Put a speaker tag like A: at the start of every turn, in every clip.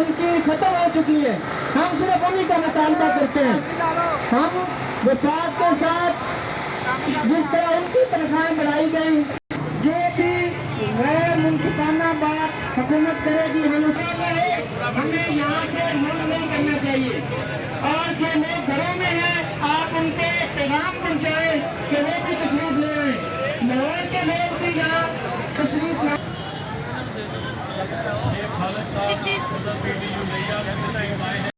A: धमकी खत्म हो चुकी है। हम सिर्फ उन्हीं का मुतालबा करते हैं। हम वफाक के साथ जिस तरह उनकी तनख्वाहें बढ़ाई गई, जो भी गैर मुंसिफाना बात हुकूमत करेगी हमें यहाँ से मुल्क नहीं करना चाहिए। और जो लोग घरों में हैं आप उनके पैगाम पहुँचाएं कि वो भी तशरीफ ले आए। लाहौर के लोग भी यहाँ तशरीफ लाए।
B: शेख खालिद साहब PDU लिया तशरीफ आए हैं।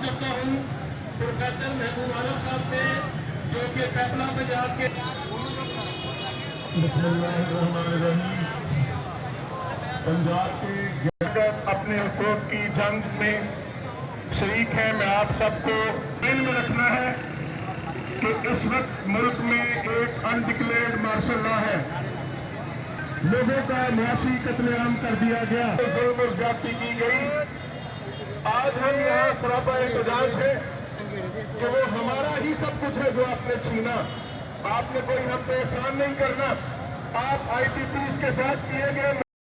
B: करता हूँ प्रोफेसर महबूब आलम साहब से, जो कि पैपला पंजाब के। बिस्मिल्लाहिर्रहमानिर्रहीम। पंजाब के अपने हुकूक की जंग में शरीक हैं। मैं आप सबको ध्यान में रखना है कि इस वक्त मुल्क में एक अनडिक्लेयर्ड मार्शल लॉ है। लोगों का मुआशी कत्लेआम कर दिया गया, जुल्म और ज्यादती की गई। आज हम यहाँ सरापा एहतजाज है कि वो हमारा ही सब कुछ है जो आपने छीना। आपने कोई हम पे एहसान नहीं करना। आप IPPs के साथ किए गए